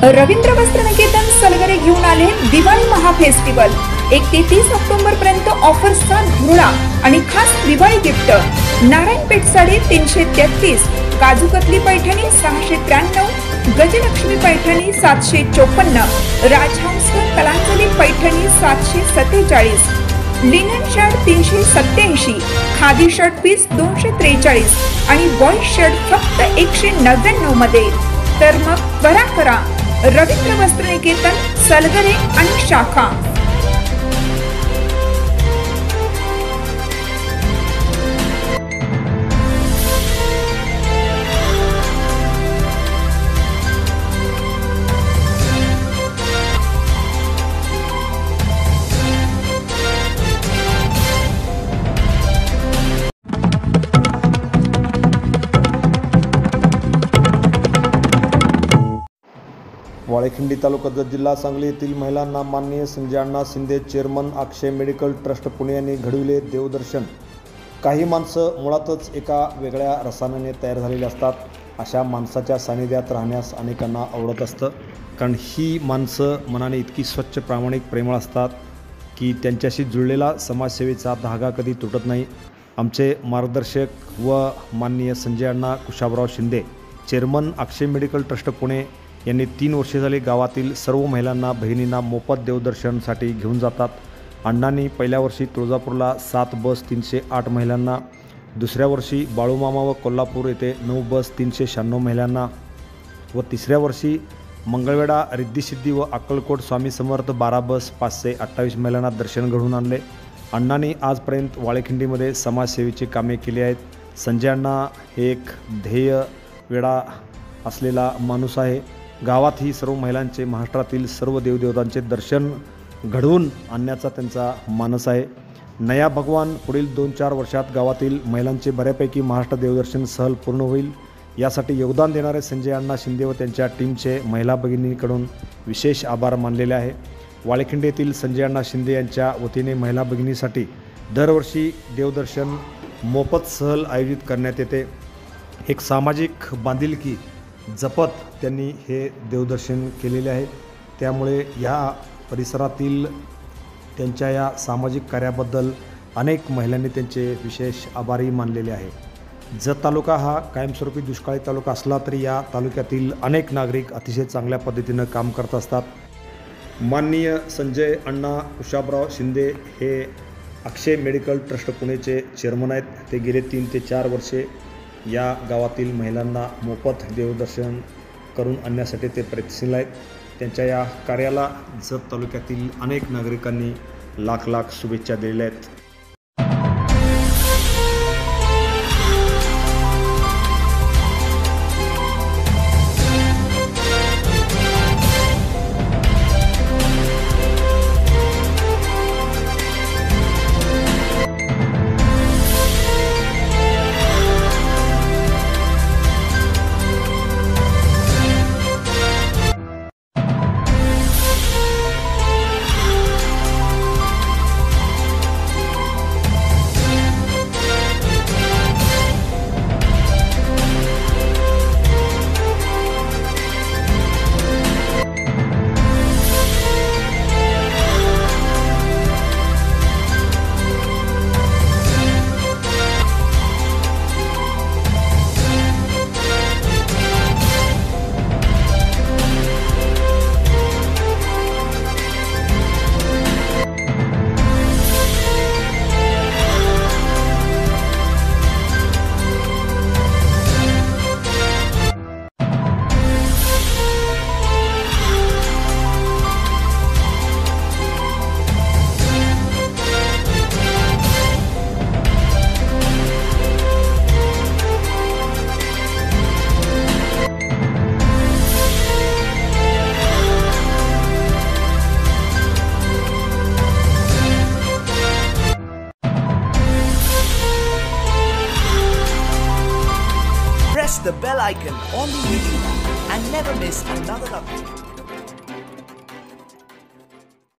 रवींद्र वस्त्र निकेतन सलगरे घेऊन आले दिवाळी महाफेस्टिवल। 1 ते 30 ऑक्टोबर पर्यंत ऑफर्सचा धुरळा आणि खास दिवाळी गिफ्ट। नारायणपेठ साडी 333, काजूकतली Paithani 693, Gajalakshmi Paithani 754, Rajhans Kalanjali Paithani 747, linen shirt 387, khadi shirt piece 243 आणि बॉय शर्ट फक्त 199 मध्ये। तर मग त्वरा करा, रवींद्र वस्त्र निकेतन सलगरे आणि शाखा। वाळेखिंडी तालुका जत जिल्हा सांगली येथील महिलांना माननीय संजय अण्णा शिंदे चेअरमन अक्षय मेडिकल ट्रस्ट पुणे यांनी घडविले देवदर्शन। काही माणसं मुळातच एका वेगळ्या रसायनाने तयार झालेली असतात। अशा माणसाच्या सानिध्यात राहण्यास अनेकांना आवडत असतं, कारण ही माणसं मनाने इतकी स्वच्छ, प्रामाणिक, प्रेमळ असतात की त्यांच्याशी जुळलेला समाजसेवेचा धागा कधी तुटत नाही। आमचे मार्गदर्शक व माननीय संजय अण्णा कुशाबराव शिंदे चेअरमन अक्षय मेडिकल ट्रस्ट पुणे यांनी 3 वर्षे झाली गावातील सर्व महिलांना, बहिणींना मोफत देवदर्शनसाठी घेऊन जातात। अण्णांनी पहिल्या वर्षी तुळजापूरला 7 बस 308 महिलांना, दुसऱ्या वर्षी बाळूमामा व कोल्हापूर येथे 9 बस 396 महिलांना व तिसऱ्या वर्षी मंगळवेढा, रिद्धिसिद्धी व अक्कलकोट स्वामी समर्थ 12 बस 528 महिलांना दर्शन घडवून आणले। अण्णांनी आजपर्यंत वाळेखिंडीमध्ये समाजसेवेची कामे केली आहेत। संजय अण्णा हे एक ध्येय वेडा असलेला माणूस आहे। गावात ही सर्व महिलांचे, महाराष्ट्रातील सर्व देवदेवतांचे दर्शन घडवून आणण्याचा त्यांचा मानस आहे। नया भगवान पुढील 2-4 वर्षात गावातील महिलांचे बऱ्यापैकी महाराष्ट्र देवदर्शन सहल पूर्ण होईल, यासाठी योगदान देणारे संजय अण्णा शिंदे व त्यांच्या टीमचे महिला भगिनींकडून विशेष आभार मानलेले आहे। वाळेखिंडी येथील संजय अण्णा शिंदे यांच्या वतीने महिला भगिनीसाठी दरवर्षी देवदर्शन मोफत सहल आयोजित करण्यात येते। एक सामाजिक बांधिलकी जपत त्यांनी हे देवदर्शन केलेले आहे। त्यामुळे या परिसरातील त्यांच्या या सामाजिक कार्याबद्दल अनेक महिलांनी त्यांचे विशेष आभारी मानलेले आहे। जत तालुका हा कायमस्वरूपी दुष्काळी तालुका असला तरी या तालुक्यातील अनेक नागरिक अतिशय चांगल्या पद्धतीनं काम करत असतात। माननीय संजय अण्णा कुशाबराव शिंदे हे अक्षय मेडिकल ट्रस्ट पुणेचे चेअरमन आहेत। ते गेले 3 ते 4 वर्षे या गावातील महिलांना मोफत देवदर्शन करून आणण्यासाठी ते प्रयत्नशील आहेत। त्यांच्या या कार्याला जत तालुक्यातील अनेक नागरिकांनी लाख लाख शुभेच्छा दिलेल्या आहेत। Press the bell icon on the video and never miss another update.